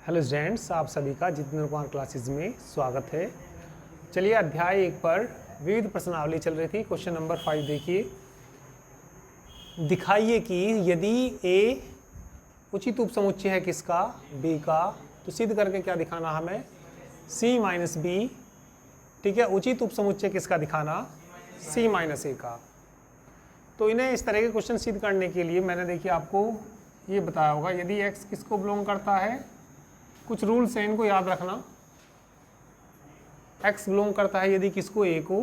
Hello students, आप सभी का जितेंद्र कुमार क्लासेस में स्वागत है। चलिए अध्याय 1 पर विविध प्रश्नावली चल रही थी। क्वेश्चन नंबर 5 देखिए। दिखाइए कि यदि ए उचित उपसमुच्चय है किसका, बी का, तो सिद्ध करके क्या दिखाना हमें, सी माइनस बी। ठीक है, उचित उपसमुच्चय किसका दिखाना, सी माइनस ए का। तो इन्हें इस तरह के क्वेश्चन सिद्ध करने के लिए मैंने देखिए आपको ये बताया होगा, यदि एक्स किसको बिलोंग करता है, कुछ रूल्स हैं इनको याद रखना। x बिलोंग करता है यदि किसको, a को,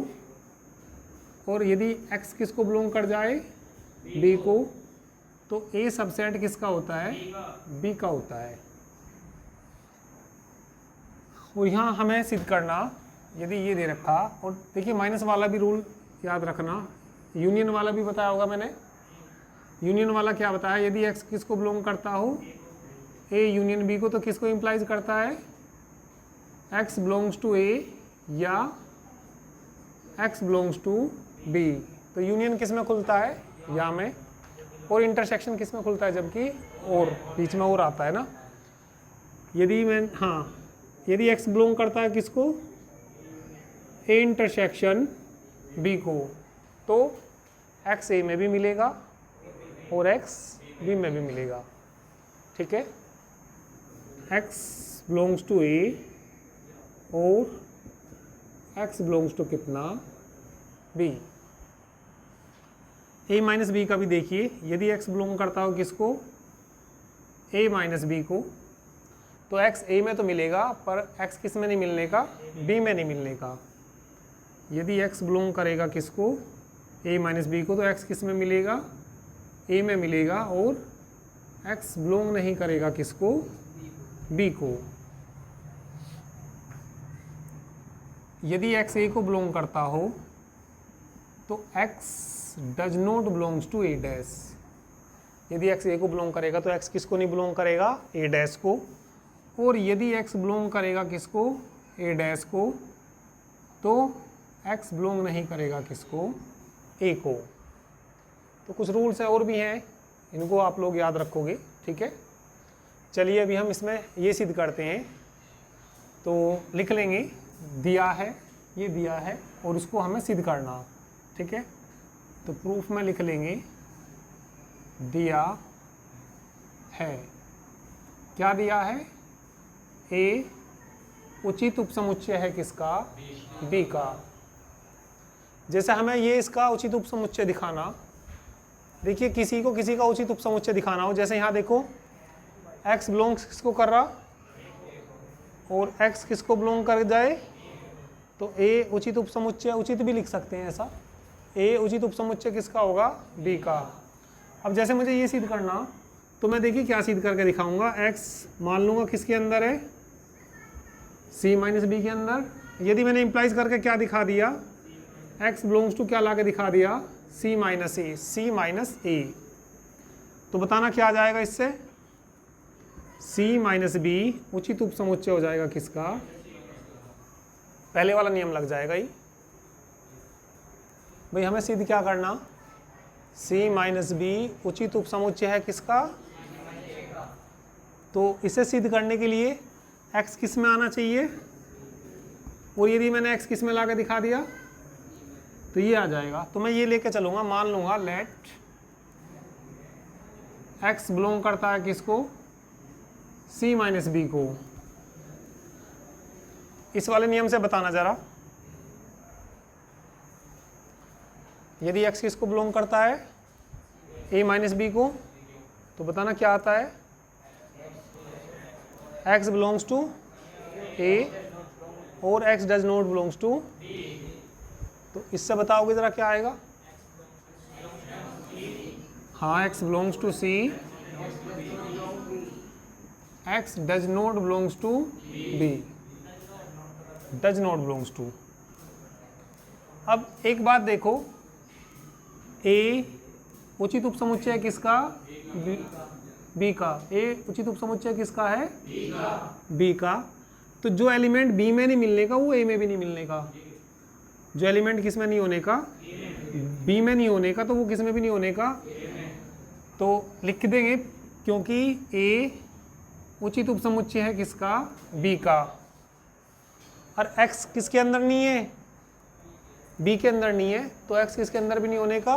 और यदि x किसको बिलोंग कर जाए, b को, तो a सबसेट किसका होता है, b का होता है। और यहाँ हमें सिद्ध करना, यदि ये दे रखा, और देखिए माइनस वाला भी रूल याद रखना, यूनियन वाला भी बताया होगा मैंने। यूनियन वाला क्या बताया, यदि x किसको बिलोंग करता हो, A यूनियन B को, तो किसको इम्प्लाइज करता है, X बिलोंग्स टू A या X बिलोंग्स टू B। तो यूनियन किस में खुलता है, या में, और इंटरसेक्शन किस में खुलता है, जबकि और बीच में और आता है ना। यदि यदि X बिलोंग करता है किसको, A इंटरसेक्शन B को, तो X A में भी मिलेगा और X B में भी मिलेगा। ठीक है, x बिलोंग्स टू a और x बिलोंग्स टू कितना, b। a माइनस बी का भी देखिए, यदि x बिलोंग करता हो किसको, a माइनस बी को, तो x a में तो मिलेगा, पर x किस में नहीं मिलने का, b में नहीं मिलने का। यदि x बिलोंग करेगा किसको, a माइनस बी को, तो x किस में मिलेगा, a में मिलेगा, और x बिलोंग नहीं करेगा किसको, b को। यदि x a को बिलोंग करता हो, तो x does not belongs to a dash. यदि x a को बिलोंग करेगा तो x किसको नहीं बिलोंग करेगा, a डैश को। और यदि x बिलोंग करेगा किसको, a डैश को, तो x बिलोंग नहीं करेगा किसको, a को। तो कुछ रूल्स हैं और भी हैं, इनको आप लोग याद रखोगे। ठीक है, चलिए अभी हम इसमें ये सिद्ध करते हैं। तो लिख लेंगे, दिया है, ये दिया है, और उसको हमें सिद्ध करना। ठीक है, तो प्रूफ में लिख लेंगे, दिया है, क्या दिया है, ए उचित उपसमुच्चय है किसका, बी का। जैसे हमें ये इसका उचित उपसमुच्चय दिखाना, देखिए किसी को किसी का उचित उपसमुच्चय दिखाना हो, जैसे यहाँ देखो x बिलोंग्स किसको कर रहा, और x किसको बिलोंग कर जाए, तो a उचित उपसमुच्चय, उचित भी लिख सकते हैं ऐसा, a उचित उपसमुच्चय किसका होगा, b का। अब जैसे मुझे ये सिद्ध करना, तो मैं देखिए क्या सिद्ध करके दिखाऊंगा, x मान लूंगा किसके अंदर है, c माइनस बी के अंदर। यदि मैंने इम्प्लाइज करके क्या दिखा दिया, x बिलोंग्स टू क्या ला के दिखा दिया, c माइनस ए, c माइनस ए, तो बताना क्या आ जाएगा इससे, c माइनस बी उचित उपसमुच्चय हो जाएगा किसका, पहले वाला नियम लग जाएगा ही। भाई हमें सिद्ध क्या करना, c माइनस बी उचित उपसमुच्चय है किसका, तो इसे सिद्ध करने के लिए x किस में आना चाहिए, और यदि मैंने x किस में ला के दिखा दिया, तो ये आ जाएगा। तो मैं ये लेके चलूंगा, मान लूंगा लेट x बिलोंग करता है किसको, c माइनस बी को। इस वाले नियम से बताना जरा, यदि x किसको बिलोंग करता है, a माइनस बी को, तो बताना क्या आता है, x बिलोंग्स टू a और x does not belongs to, तो इससे बताओगे जरा क्या आएगा, हाँ x belongs to c, x does not belongs to b, does not belongs to. अब एक बात देखो, a उचित उपसमुच्चय किसका, b का, a उचित उपसमुच्चय किसका है, b का। तो जो एलिमेंट b में नहीं मिलने का वो a में भी नहीं मिलने का, जो एलिमेंट किस में नहीं होने का, b में नहीं होने का, तो वो किस में भी नहीं होने का। तो लिख देंगे, क्योंकि a उचित उपसमुच्चय है किसका, बी का। और x किसके अंदर नहीं है, b के अंदर नहीं है, तो x किसके अंदर भी नहीं होने का,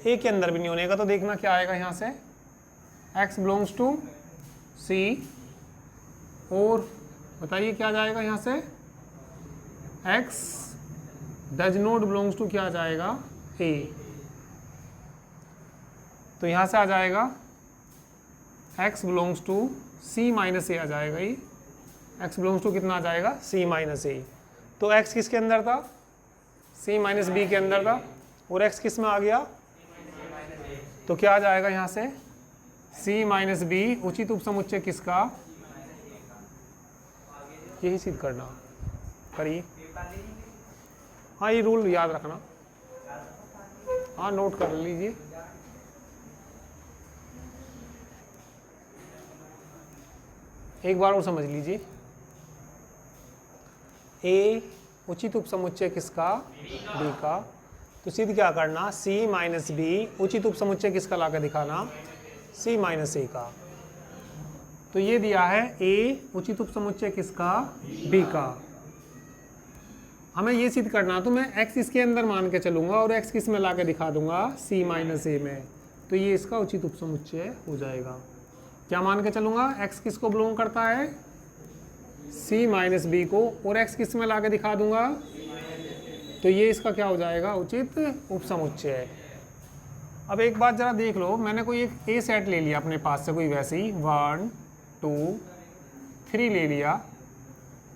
a के अंदर भी नहीं होने का। तो देखना क्या आएगा यहाँ से, x बिलोंग्स टू c, और बताइए क्या जाएगा यहाँ से, x does not belongs to क्या आ जाएगा, a। तो यहाँ से आ जाएगा x belongs to c minus A आ जाएगा, ये x बिलोंग्स टू कितना आ जाएगा, c माइनस ए। तो x किसके अंदर था, c माइनस बी के अंदर था, और x किस में आ गया, तो क्या आ जाएगा यहाँ से, c माइनस बी उचित उपसमुच्चय किसका, यही सिद्ध करना, करिए। हाँ ये रूल याद रखना, हाँ नोट कर लीजिए। एक बार और समझ लीजिए, a उचित उपसमुच्चय किसका, b का। तो सिद्ध क्या करना, c माइनस बी उचित उपसमुच्चय किसका ला कर दिखाना, c माइनस ए का। तो ये दिया है a उचित उपसमुच्चय किसका, b का। हमें ये सिद्ध करना, तो मैं x इसके अंदर मान के चलूंगा और x किस में ला के दिखा दूंगा, c माइनस ए में। तो ये इसका उचित उपसमुच्चय हो जाएगा। क्या मान के चलूंगा, x किसको बिलोंग करता है, c माइनस बी को, और x किस में ला के दिखा दूंगा, तो ये इसका क्या हो जाएगा, उचित उपसमुच्चय। अब एक बात जरा देख लो, मैंने कोई एक ए सेट ले लिया अपने पास से, कोई वैसे ही 1 2 3 ले लिया,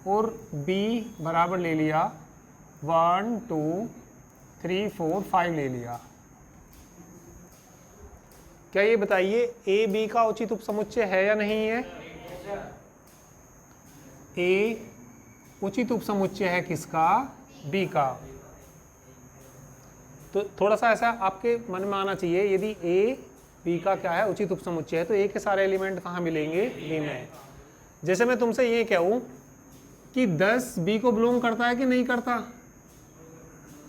और b बराबर ले लिया 1 2 3 4 5 ले लिया। क्या ये बताइए ए बी का उचित उपसमुच्चय है या नहीं है, ए उचित उपसमुच्चय है किसका, बी का। तो थोड़ा सा ऐसा आपके मन में आना चाहिए, यदि ए बी का क्या है, उचित उपसमुच्चय है, तो ए के सारे एलिमेंट कहाँ मिलेंगे, बी में। जैसे मैं तुमसे ये कहूँ कि 10 बी को बिलोंग करता है कि नहीं करता,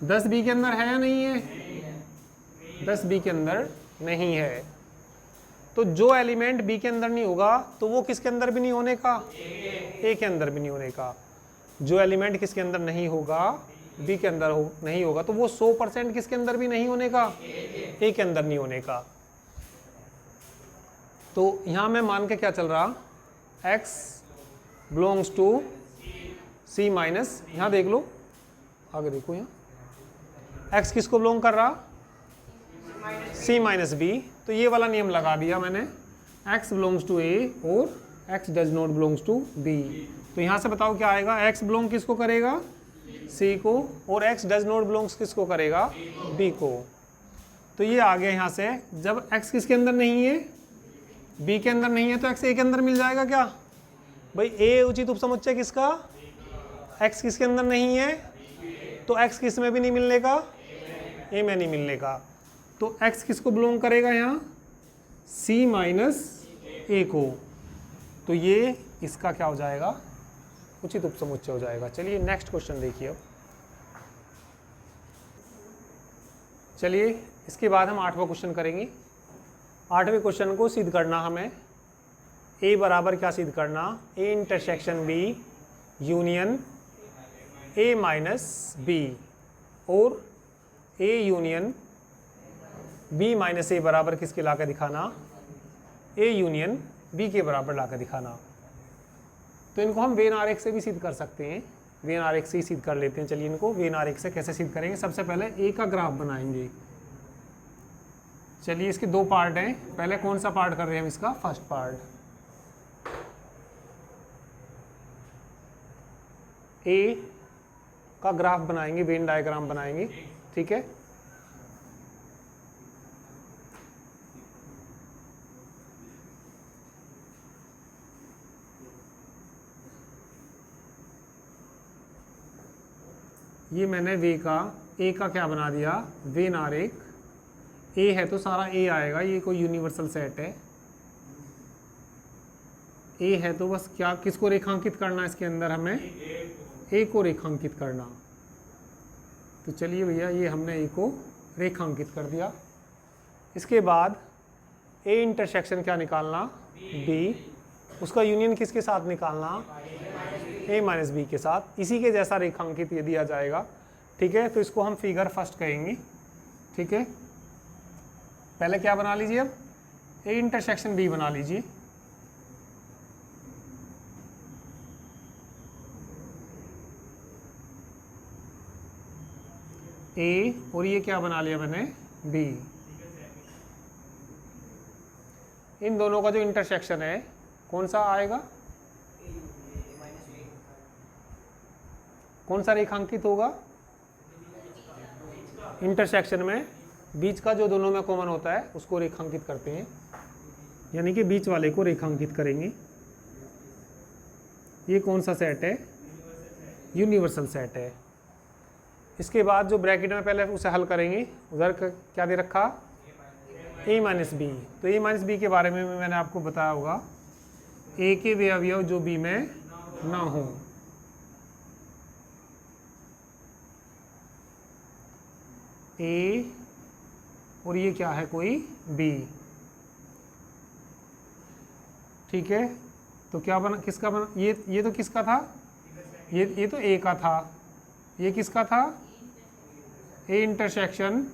10 बी के अंदर है या नहीं है, 10 बी के अंदर नहीं है। तो जो एलिमेंट बी के अंदर नहीं होगा, तो वो किसके अंदर भी नहीं होने का, ए के अंदर भी नहीं होने का। जो एलिमेंट किसके अंदर नहीं होगा, बी के अंदर नहीं होगा, तो वो 100% किसके अंदर भी नहीं होने का, ए के अंदर नहीं होने का। तो यहाँ मैं मान के क्या चल रहा, x belongs to c minus, यहाँ देख लो, आगे देखो, यहाँ x किसको बिलोंग कर रहा, c माइनस बी। तो ये वाला नियम लगा दिया मैंने, x बिलोंग्स टू a और x does not belongs to b। तो यहाँ से बताओ क्या आएगा, x बिलोंग किसको करेगा, c को, और x डज नॉट बिलोंग्स किसको करेगा, b को। तो ये आ गया यहाँ से, जब x किसके अंदर नहीं है, b के अंदर नहीं है, तो x a के अंदर मिल जाएगा क्या भाई, a उचित उपसमुच्चय किसका, x किसके अंदर नहीं है, तो x किस में भी नहीं मिलने का, a में नहीं मिलने का। तो x किसको बिलोंग करेगा यहाँ, c माइनस ए को। तो ये इसका क्या हो जाएगा, उचित उपसमुच्चय हो जाएगा। चलिए नेक्स्ट क्वेश्चन देखिए। अब चलिए इसके बाद हम 8वां क्वेश्चन करेंगे। 8वें क्वेश्चन को सिद्ध करना हमें, a बराबर क्या सिद्ध करना, a intersection b union a minus b, और a union b minus A बराबर किसके ला कर दिखाना, a यूनियन b के बराबर ला कर दिखाना। तो इनको हम वेन आरेख से भी सिद्ध कर सकते हैं, वेन आरेख से ही सिद्ध कर लेते हैं। चलिए इनको वेन आरेख से कैसे सिद्ध करेंगे, सबसे पहले a का ग्राफ बनाएंगे। चलिए इसके 2 पार्ट हैं, पहले कौन सा पार्ट कर रहे हैं हम, इसका फर्स्ट पार्ट। a का ग्राफ बनाएंगे, वेन डायग्राम बनाएंगे, ठीक है। ये मैंने वे का ए का क्या बना दिया, वेन आरेख। ए है तो सारा ए आएगा, ये कोई यूनिवर्सल सेट है। ए है तो बस क्या, किसको रेखांकित करना, इसके अंदर हमें ए को रेखांकित करना। तो चलिए भैया ये हमने ए को रेखांकित कर दिया। इसके बाद ए इंटरसेक्शन क्या निकालना, बी, उसका यूनियन किसके साथ निकालना, a माइनस बी के साथ। इसी के जैसा रेखांकित ये दिया जाएगा, ठीक है। तो इसको हम फिगर फर्स्ट कहेंगे, ठीक है। पहले क्या बना लीजिए, अब a इंटरसेक्शन b बना लीजिए। a और ये क्या बना लिया मैंने, b। इन दोनों का जो इंटरसेक्शन है कौन सा आएगा, कौन सा रेखांकित होगा, इंटरसेक्शन में बीच का जो दोनों में कॉमन होता है उसको रेखांकित करते हैं, यानी कि बीच वाले को रेखांकित करेंगे। ये कौन सा सेट है, यूनिवर्सल सेट है। इसके बाद जो ब्रैकेट में पहले उसे हल करेंगे, उधर क्या दे रखा, a माइनस बी। तो a माइनस बी के बारे में मैंने आपको बताया होगा, a के वे अवयव जो b में ना हो। a और ये क्या है, कोई b, ठीक है। तो क्या बना, किसका बना, ये तो किसका था, ये तो a का था, ये किसका था, a इंटरसेक्शन,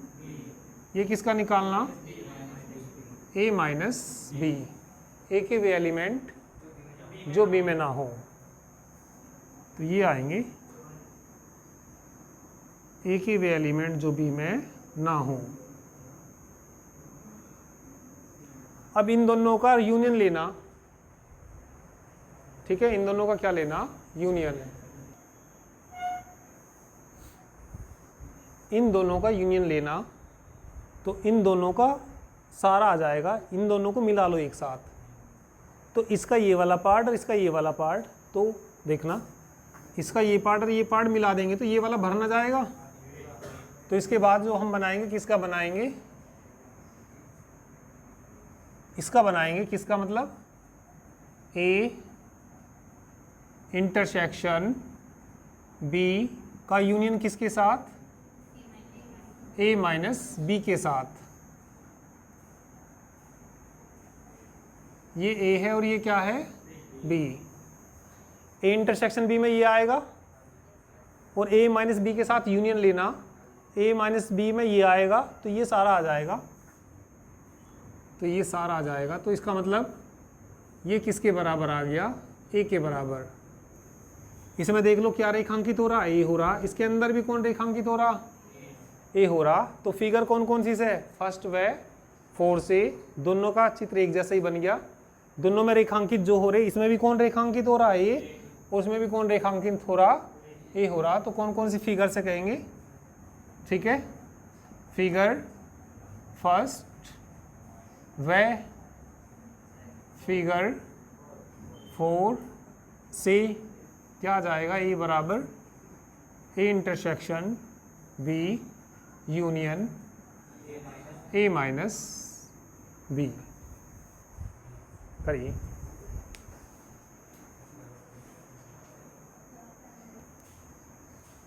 ये किसका निकालना, a माइनस बी, a के वे एलिमेंट जो b में ना हो। तो ये आएंगे a के वे एलिमेंट जो b में ना हो। अब इन दोनों का यूनियन लेना, ठीक है, इन दोनों का क्या लेना, यूनियन। इन दोनों का यूनियन लेना, तो इन दोनों का सारा आ जाएगा, इन दोनों को मिला लो एक साथ। तो इसका ये वाला पार्ट और इसका ये वाला पार्ट, तो देखना इसका ये पार्ट और ये पार्ट मिला देंगे तो ये वाला भर ना जाएगा। तो इसके बाद जो हम बनाएंगे, किसका बनाएंगे, इसका बनाएंगे, किसका मतलब a इंटरसेक्शन b का यूनियन किसके साथ, a माइनस बी के साथ। ये a है और ये क्या है, b। a इंटरसेक्शन b में ये आएगा और a माइनस बी के साथ यूनियन लेना, a माइनस बी में ये आएगा, तो ये सारा आ जाएगा, तो ये सारा आ जाएगा। तो इसका मतलब ये किसके बराबर आ गया, a के बराबर। इसमें देख लो क्या रेखांकित हो रहा, a हो रहा। इसके अंदर भी कौन रेखांकित हो रहा, a हो रहा। तो फिगर कौन कौन सी से, फर्स्ट व फोर से, दोनों का चित्र एक जैसा ही बन गया। दोनों में रेखांकित जो हो रहे, इसमें भी कौन रेखांकित हो रहा है, a, और उसमें भी कौन रेखांकित हो रहा, a हो रहा। तो कौन कौन सी फिगर से कहेंगे, ठीक है। फिगर फर्स्ट व फिगर फोर से क्या आ जाएगा, ए बराबर A intersection B union A minus B. करिए।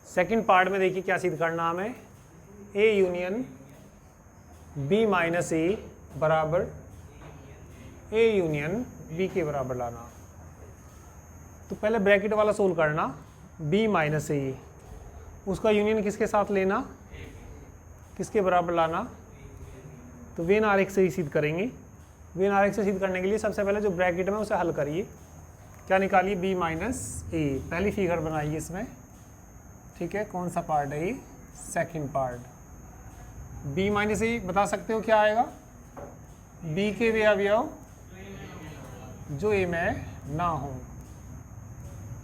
सेकंड पार्ट में देखिए क्या सिद्ध करना हमें, A union B minus A बराबर ए यूनियन बी के बराबर लाना। तो पहले ब्रैकेट वाला सोल्व करना, बी माइनस ए, उसका यूनियन किसके साथ लेना, किसके बराबर लाना। तो वेन आरेख से ही सिद्ध करेंगे। वेन आरेख से सिद्ध करने के लिए सबसे पहले जो ब्रैकेट में उसे हल करिए। क्या निकालिए, बी माइनस ए। पहली फिगर बनाइए इसमें, ठीक है। कौन सा पार्ट है ये, सेकंड पार्ट। बी माइनस ए बता सकते हो क्या आएगा, बी के वे अवयव जो ए में ना हो।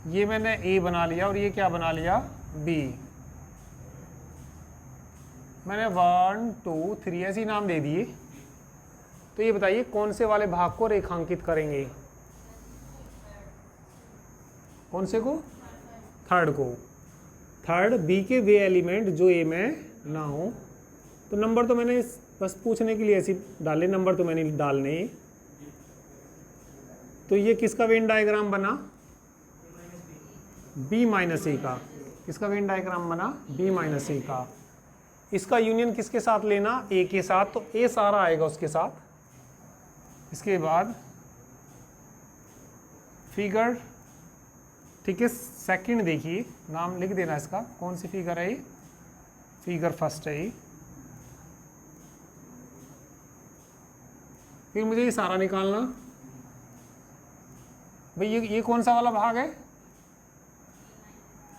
ये मैंने ए बना लिया और ये क्या बना लिया, बी। मैंने 1 2 3 ऐसे ही नाम दे दिए। तो ये बताइए कौन से वाले भाग को रेखांकित करेंगे, कौन से को, थर्ड को। थर्ड, बी के वे एलिमेंट जो ए में ना हो। तो नंबर तो मैंने बस पूछने के लिए ऐसे डाले, नंबर तो मैंने डालने। तो ये किसका वेन डायग्राम बना, बी माइनस ए का। किसका वेन डायग्राम बना, बी माइनस ए का। इसका यूनियन किसके साथ लेना, ए के साथ। तो ए सारा आएगा उसके साथ। इसके बाद फिगर, ठीक है। सेकंड देखिए, नाम लिख देना इसका, कौन सी फिगर है ये, फिगर फर्स्ट है ये। फिर मुझे ये सारा निकालना भाई, ये कौन सा वाला भाग है,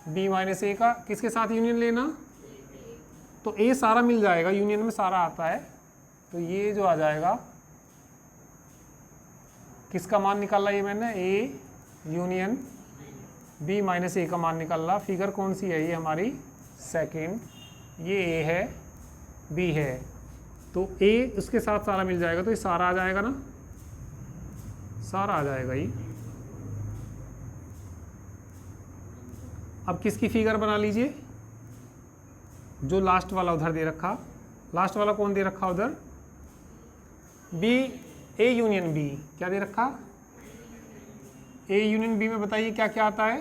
b माइनस ए का, किसके साथ यूनियन लेना, तो a सारा मिल जाएगा, यूनियन में सारा आता है, तो ये जो आ जाएगा, किसका मान निकाला ये मैंने, a यूनियन b माइनस ए का मान निकाला। फिगर कौन सी है ये हमारी, सेकंड, ये a है, b है, तो a उसके साथ सारा मिल जाएगा, तो ये सारा आ जाएगा ना, सारा आ जाएगा ये। अब किसकी फिगर बना लीजिए, जो लास्ट वाला उधर दे रखा, लास्ट वाला कौन दे रखा उधर, बी, ए यूनियन बी, क्या दे रखा, ए यूनियन बी में बताइए क्या क्या आता है,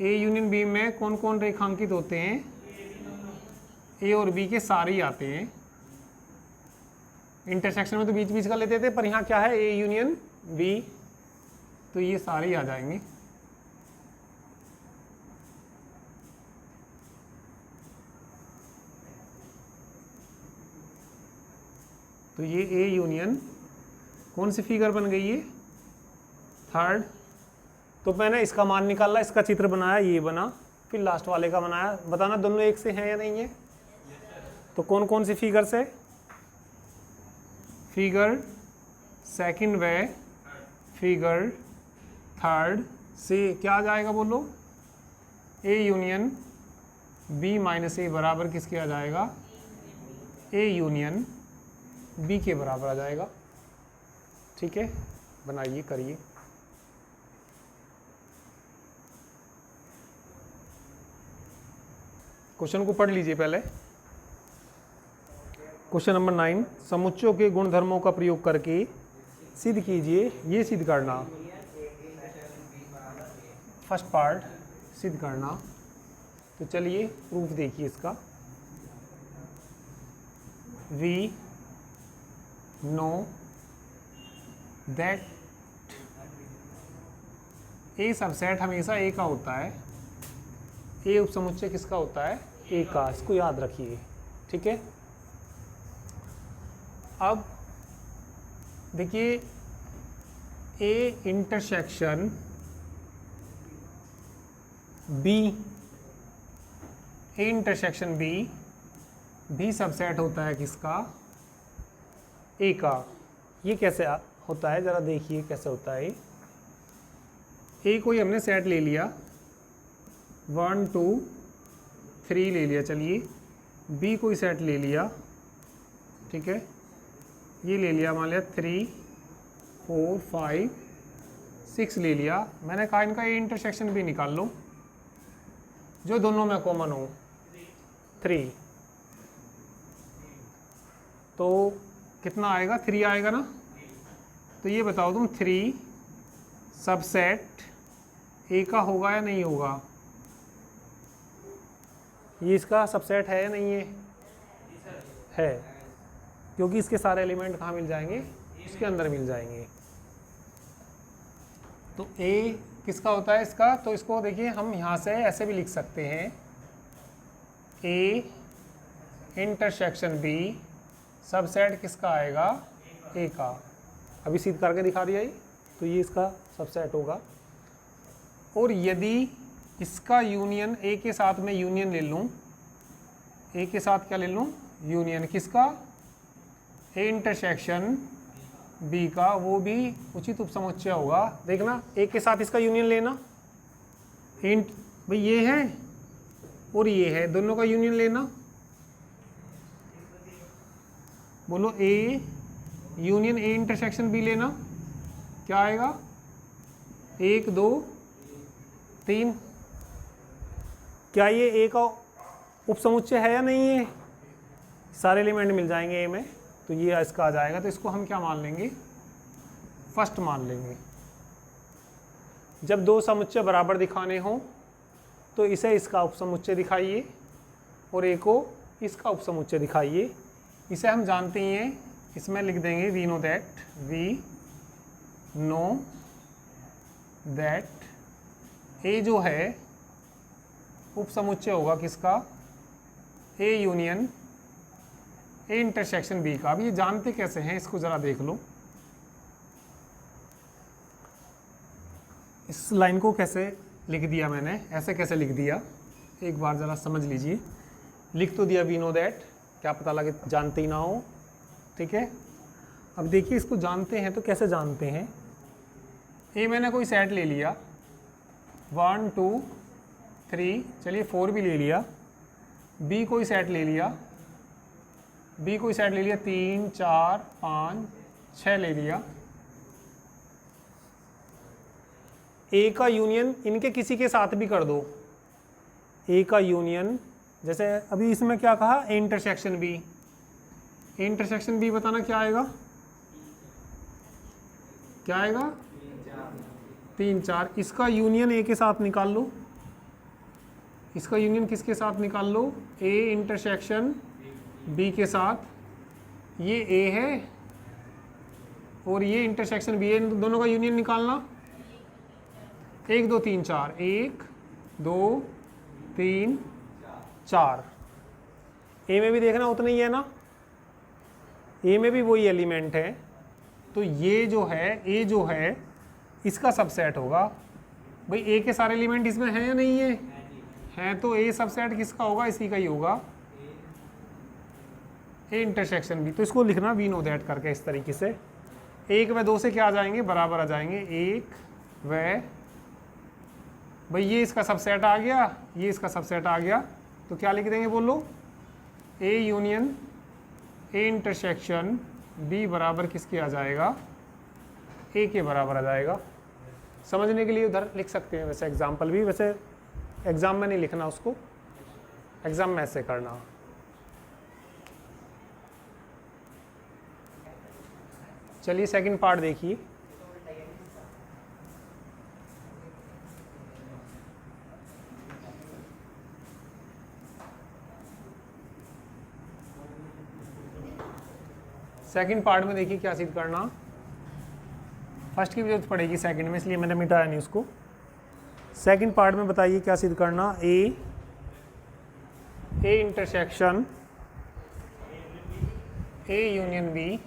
ए यूनियन बी में कौन कौन रेखांकित होते हैं, ए और बी के सारे ही आते हैं। इंटरसेक्शन में तो बीच बीच का लेते थे, पर यहाँ क्या है, ए यूनियन बी, तो ये सारे ही आ जाएंगे। तो ये ए यूनियन कौन सी फिगर बन गई है, थर्ड। तो मैंने इसका मान निकाला, इसका चित्र बनाया, ये बना, फिर लास्ट वाले का बनाया, बताना दोनों एक से हैं या नहीं है। तो कौन कौन सी फिगर से, फिगर सेकंड व फिगर थर्ड से क्या आ जाएगा, बोलो, A union B minus A बराबर किसके आ जाएगा, ए यूनियन बी के बराबर आ जाएगा। ठीक है, बनाइए, करिए। क्वेश्चन को पढ़ लीजिए पहले। क्वेश्चन नंबर 9, समुच्चयों के गुणधर्मों का प्रयोग करके सिद्ध कीजिए। ये सिद्ध करना, फर्स्ट पार्ट सिद्ध करना। तो चलिए प्रूफ देखिए इसका। We know that A subset हमेशा ए का होता है। ए उपसमुच्चय किसका होता है, ए का, इसको याद रखिए। ठीक है, अब देखिए, A intersection B, A intersection B भी सबसेट होता है किसका, ए का। ये कैसे होता है, ज़रा देखिए कैसे होता है। ए को ही हमने सेट ले लिया, 1 2 3 ले लिया, चलिए। बी को ही सेट ले लिया, ठीक है, ये ले लिया, मान लिया 3 4 5 6 ले लिया। मैंने कहा इनका ये इंटरसेक्शन भी निकाल लो, जो दोनों में कॉमन हो, 3। तो कितना आएगा, 3 आएगा ना। तो ये बताओ तुम, 3 सबसेट ए का होगा या नहीं होगा, ये इसका सबसेट है या नहीं है, क्योंकि इसके सारे एलिमेंट कहाँ मिल जाएंगे, इसके अंदर मिल जाएंगे। तो ए किसका होता है इसका, तो इसको देखिए हम यहाँ से ऐसे भी लिख सकते हैं, ए इंटरसेक्शन बी सबसेट किसका आएगा, ए का। अभी सिद्ध करके दिखा दिया ये, तो ये इसका सबसेट होगा। और यदि इसका यूनियन ए के साथ में यूनियन ले लूँ, ए के साथ क्या ले लूँ, यूनियन किसका, ए इंटरसेक्शन बी का, वो भी उचित उपसमुच्चय होगा। देखना, ए के साथ इसका यूनियन लेना, भाई ये है और ये है, दोनों का यूनियन लेना। बोलो, A union A intersection B लेना, क्या आएगा, 1 2 3। क्या ये ए का उपसमुच्चय है या नहीं है, सारे एलिमेंट मिल जाएंगे ए में, तो ये इसका आ जाएगा। तो इसको हम क्या मान लेंगे, फर्स्ट मान लेंगे। जब दो समुच्चय बराबर दिखाने हो तो इसे इसका उपसमुच्चय दिखाइए और ए को इसका उपसमुच्चय दिखाइए। इसे हम जानते ही हैं, इसमें लिख देंगे we know that, we know that A जो है उप समुच्चय होगा किसका, A union A intersection B का। अब ये जानते कैसे हैं इसको जरा देख लो। इस लाइन को कैसे लिख दिया मैंने, ऐसे कैसे लिख दिया एक बार ज़रा समझ लीजिए। लिख तो दिया वी नो दैट, क्या पता लगे जानते ही ना हो, ठीक है। अब देखिए इसको जानते हैं तो कैसे जानते हैं। ए मैंने कोई सेट ले लिया 1 2 3, चलिए 4 भी ले लिया। बी कोई सेट ले लिया, बी कोई सेट ले लिया 3 4 5 6 ले लिया। ए का यूनियन इनके किसी के साथ भी कर दो, ए का यूनियन, जैसे अभी इसमें क्या कहा, A intersection B. A intersection B बताना क्या आएगा, क्या आएगा 3 4। इसका यूनियन ए के साथ निकाल लो, इसका यूनियन किसके साथ निकाल लो, ए इंटरसेक्शन बी के साथ। ये ए है और ये इंटरसेक्शन बी है, इन दोनों का यूनियन निकालना। 1 2 3 4, 1 2 3 4। ए में भी देखना उतना ही है ना, ए में भी वही एलिमेंट है। तो ये जो है ए जो है इसका सबसेट होगा। भाई ए के सारे एलिमेंट इसमें हैं या नहीं है, हैं, तो ए सबसेट किसका होगा, इसी का ही होगा, ए इंटरसेक्शन बी। तो इसको लिखना वी नो दैट करके इस तरीके से। 1 व 2 से क्या आ जाएंगे, बराबर आ जाएंगे, 1 व, भाई ये इसका सबसेट आ गया, ये इसका सबसेट आ गया, तो क्या लिख देंगे बोलो, A union A intersection B बराबर किसके आ जाएगा, ए के बराबर आ जाएगा। समझने के लिए उधर लिख सकते हैं वैसे एग्जाम्पल भी, वैसे एग्जाम में नहीं लिखना उसको, एग्जाम में ऐसे करना। चलिए सेकंड पार्ट देखिए। सेकंड पार्ट में देखिए क्या सिद्ध करना। फर्स्ट की भी जरूरत पड़ेगी सेकंड में, इसलिए मैंने मिटाया नहीं उसको। सेकंड पार्ट में बताइए क्या सिद्ध करना, A intersection A union B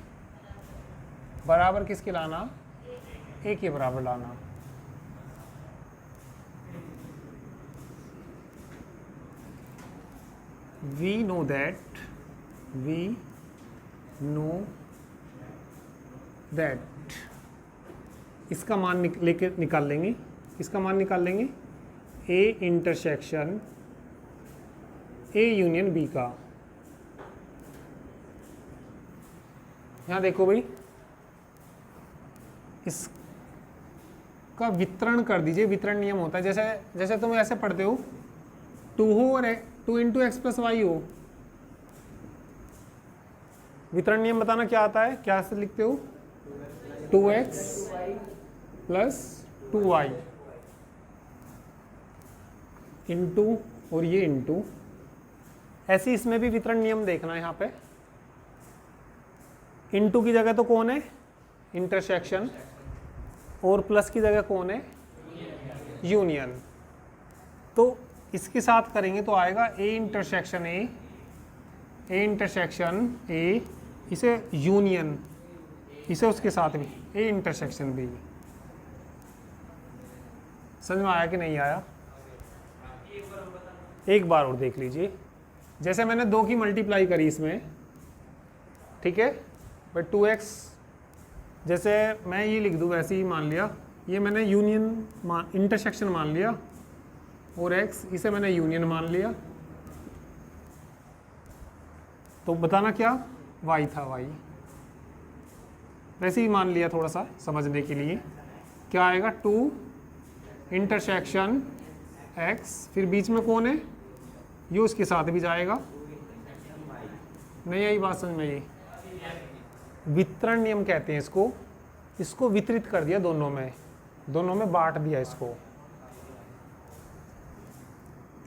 बराबर किसके लाना, ए के बराबर लाना। वी नो दैट, इसका मान लेके निकाल लेंगे, इसका मान निकाल लेंगे, A intersection A union B का। यहाँ देखो भाई, इसका वितरण कर दीजिए, वितरण नियम होता है, जैसे तुम ऐसे पढ़ते हो 2 हो और 2 इंटू एक्स प्लस वाई हो। वितरण नियम बताना क्या आता है, क्या से लिखते हो, 2x प्लस 2y इंटू, और ये इंटू। ऐसे इसमें भी वितरण नियम देखना है। यहाँ पे इंटू की जगह तो कौन है, इंटरसेक्शन, और प्लस की जगह कौन है, यूनियन। तो इसके साथ करेंगे तो आएगा ए इंटरसेक्शन ए इंटरसेक्शन ए, इसे यूनियन, इसे उसके साथ भी ए इंटरसेक्शन बी। समझ में आया कि नहीं आया, एक बार और देख लीजिए। जैसे मैंने 2 की मल्टीप्लाई करी इसमें, ठीक है, बट 2x, जैसे मैं ये लिख दूँ वैसे ही मान लिया, ये मैंने यूनियन इंटरसेक्शन मान लिया, और x इसे मैंने यूनियन मान लिया, तो बताना क्या, y था, y वैसे ही मान लिया थोड़ा सा समझने के लिए। क्या आएगा, 2 इंटरसेक्शन x, फिर बीच में कौन है, ये उसके साथ भी जाएगा। नहीं यही बात समझ में, ये वितरण नियम कहते हैं इसको। इसको वितरित कर दिया दोनों में बांट दिया इसको,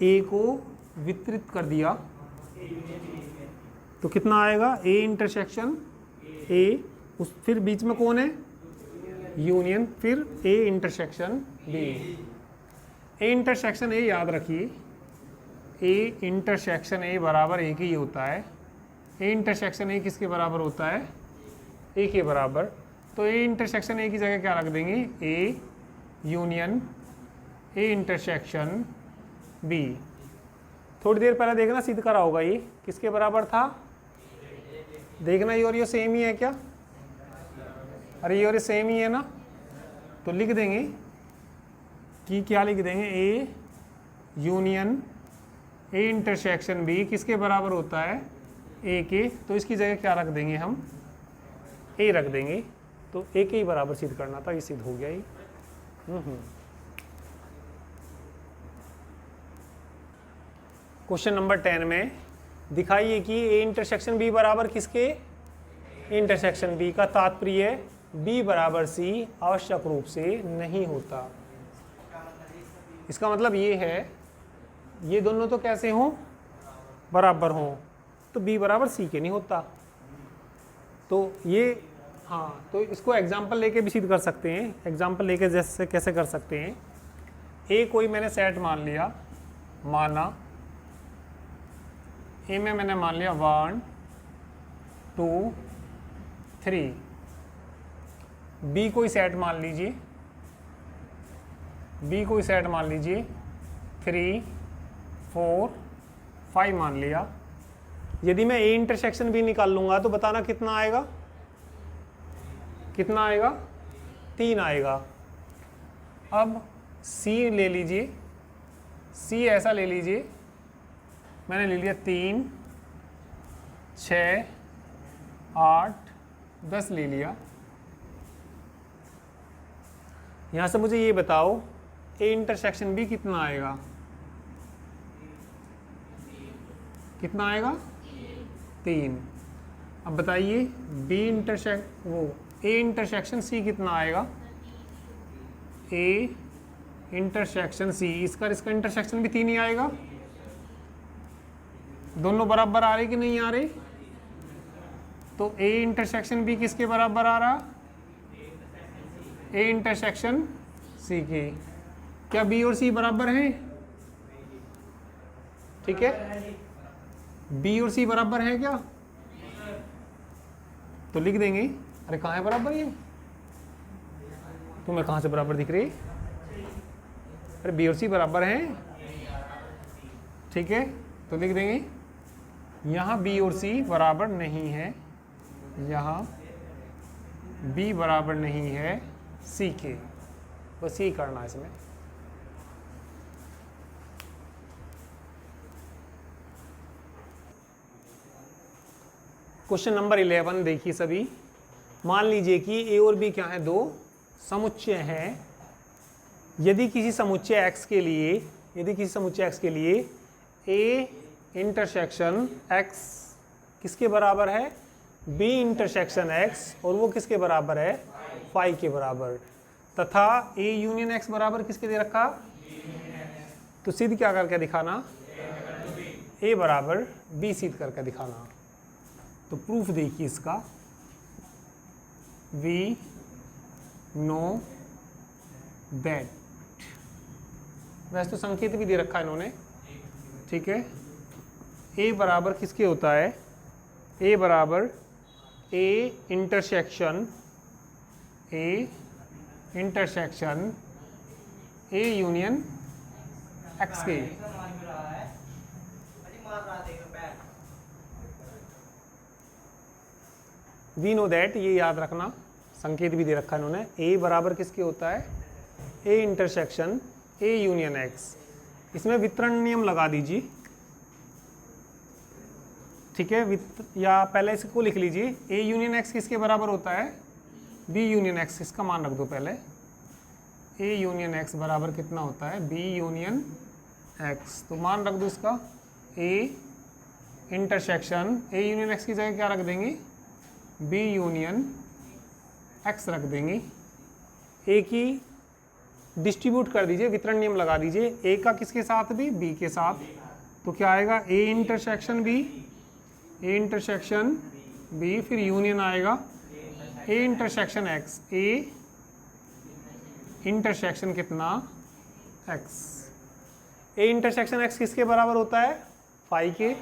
ए को वितरित कर दिया, तो कितना आएगा, ए इंटरसेक्शन ए, उस फिर बीच में कौन है, यूनियन, फिर A intersection B. A intersection A याद रखिए, ए इंटरसेक्शन ए बराबर एक ही होता है। ए इंटरसेक्शन ए किसके बराबर होता है? ए के बराबर। तो ए इंटरसेक्शन ए की जगह क्या रख देंगे? A union A intersection B. थोड़ी देर पहले देखना सिद्ध करा होगा, ये किसके बराबर था? देखना ये और ये सेम ही है क्या? अरे ये और ये सेम ही है ना, तो लिख देंगे कि क्या लिख देंगे? A union A intersection B किसके बराबर होता है? ए के। तो इसकी जगह क्या रख देंगे हम? ए रख देंगे। तो ए के ही बराबर सिद्ध करना था, ये सिद्ध हो गया ही। क्वेश्चन नंबर 10 में दिखाइए कि ए इंटरसेक्शन बी बराबर किसके? इंटरसेक्शन बी का तात्पर्य बी बराबर सी आवश्यक रूप से नहीं होता। इसका मतलब ये है, ये दोनों तो कैसे हों? बराबर हों, तो बी बराबर सी के नहीं होता। तो ये हाँ, तो इसको एग्जाम्पल लेके भी सिद्ध कर सकते हैं। एग्जाम्पल लेके जैसे कैसे कर सकते हैं? ए कोई मैंने सेट मान लिया, माना ए में मैंने मान लिया 1 2 3। बी कोई सेट मान लीजिए, बी कोई सेट मान लीजिए 3 4 5 मान लिया। यदि मैं ए इंटरसेक्शन बी निकाल लूंगा तो बताना कितना आएगा? कितना आएगा? 3 आएगा। अब सी ले लीजिए, सी ऐसा ले लीजिए, मैंने ले लिया 3 6 8 10 ले लिया। यहाँ से मुझे ये बताओ ए इंटरसेक्शन बी कितना आएगा? कितना आएगा? 3। अब बताइए बी ए इंटरसेक्शन सी कितना आएगा? ए इंटरसेक्शन सी, इसका इंटरसेक्शन भी 3 ही आएगा। दोनों बराबर आ रहे कि नहीं आ रहे? तो ए इंटरसेक्शन बी किसके बराबर आ रहा? ए इंटरसेक्शन सी के। क्या बी और सी बराबर हैं? ठीक है, बी और सी बराबर हैं क्या? तो लिख देंगे। अरे कहाँ है बराबर ये? तुम्हें कहाँ से बराबर दिख रही? अरे बी और सी बराबर हैं, ठीक है, तो लिख देंगे यहाँ बी और सी बराबर नहीं है, यहाँ बी बराबर नहीं है सी के। बस यही करना है इसमें। क्वेश्चन नंबर 11 देखिए सभी। मान लीजिए कि ए और बी क्या है? 2 समुच्चय हैं। यदि किसी समुच्चय x के लिए, यदि किसी समुच्चय x के लिए ए इंटरसेक्शन x किसके बराबर है? बी इंटरसेक्शन x, और वो किसके बराबर है? फाई के बराबर, तथा ए यूनियन x बराबर किसके दे रखा? तो सिद्ध क्या करके दिखाना? ए बराबर बी सिद्ध करके दिखाना। तो प्रूफ देखिए इसका। वी नो दैट, वैसे तो संकेत भी दे रखा है इन्होंने, ठीक है। ए बराबर किसके होता है? ए बराबर A intersection A union x के। वी नो दैट, ये याद रखना, संकेत भी दे रखा है इन्होंने। ए बराबर किसके होता है? ए इंटरसेक्शन ए यूनियन एक्स। इसमें वितरण नियम लगा दीजिए, ठीक है, या पहले इसको लिख लीजिए। ए यूनियन एक्स किसके बराबर होता है? B union X. इसका मान रख दो पहले। ए यूनियन एक्स बराबर कितना होता है? B union X. तो मान रख दो इसका। A intersection A union X की जगह क्या रख देंगे? बी यूनियन एक्स रख देंगे। ए की डिस्ट्रीब्यूट कर दीजिए, वितरण नियम लगा दीजिए। ए का किसके साथ? भी बी के साथ। तो क्या आएगा? A intersection B, A intersection B, फिर यूनियन आएगा A intersection X. A intersection कितना x। ए इंटरसेक्शन x किसके बराबर होता है, फाई के।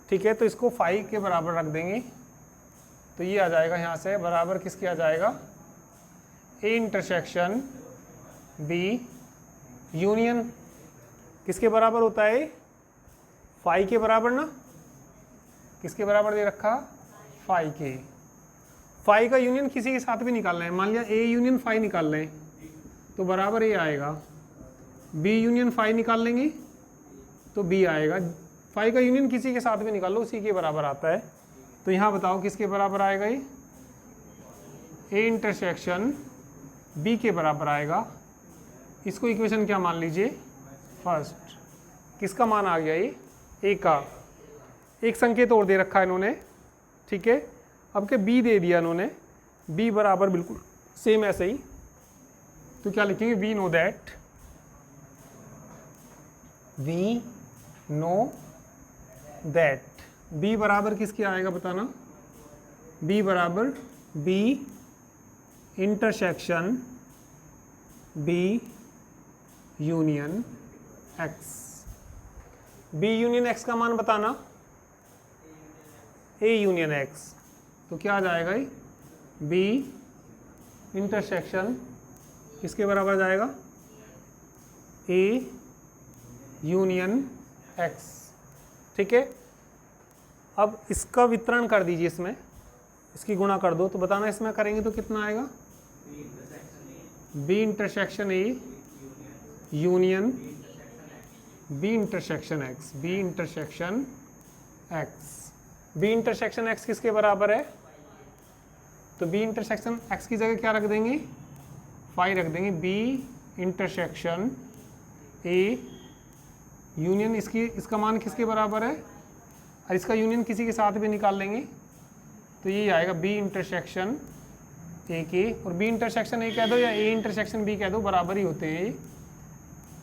ठीक है, तो इसको फाई के बराबर रख देंगे, तो ये आ जाएगा यहाँ से बराबर किसके आ जाएगा, ए इंटरसेक्शन बी यूनियन किसके बराबर होता है, फाई के बराबर ना, किसके बराबर दे रखा, फाई के। फाई का यूनियन किसी के साथ भी निकालना है, मान लिया ए यूनियन फाई निकाल लें तो बराबर ए आएगा, बी यूनियन फाई निकाल लेंगे तो बी आएगा, फाई का यूनियन किसी के साथ भी निकाल लो उसी के बराबर आता है। तो यहाँ बताओ किसके बराबर आएगा, ये ए इंटरसेक्शन बी के बराबर आएगा। इसको इक्वेशन क्या मान लीजिए, फर्स्ट। किसका मान आ गया, ये ए का। एक संकेत और दे रखा है इन्होंने, ठीक है, अब के बी दे दिया इन्होंने, बी बराबर बिल्कुल सेम ऐसे ही, तो क्या लिखेंगे, वी नो दैट बी बराबर किसके आएगा बताना, बी बराबर B intersection B union X. B union X का मान बताना, ए यूनियन एक्स, तो क्या आ जाएगा, ये बी इंटरसेक्शन किसके बराबर जाएगा, ए यूनियन एक्स। ठीक है, अब इसका वितरण कर दीजिए, इसमें इसकी गुणा कर दो, तो बताना इसमें करेंगे तो कितना आएगा, B intersection A union B intersection X, B intersection X. B intersection X किसके बराबर है, तो बी इंटरसेक्शन एक्स की जगह क्या रख देंगे, फाई रख देंगे, बी इंटरसेक्शन ए यूनियन इसका मान किसके बराबर है, और इसका यूनियन किसी के साथ भी निकाल लेंगे तो ये आएगा बी इंटरसेक्शन ए के, और बी इंटरसेक्शन ए कह दो या ए इंटरसेक्शन बी कह दो, बराबर ही होते हैं ये।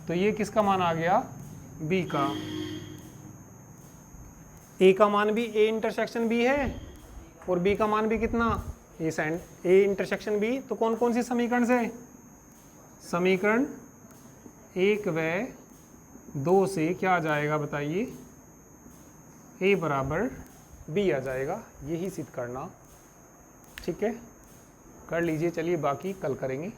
तो ये किसका मान आ गया, बी का। ए का मान भी ए इंटरसेक्शन बी है और बी का मान भी कितना, ए इंटरसेक्शन बी। तो कौन कौन सी समीकरण से, समीकरण 1 व 2 से क्या आ जाएगा बताइए, ए बराबर बी आ जाएगा। यही सिद्ध करना, ठीक है, कर लीजिए। चलिए बाकी कल करेंगे।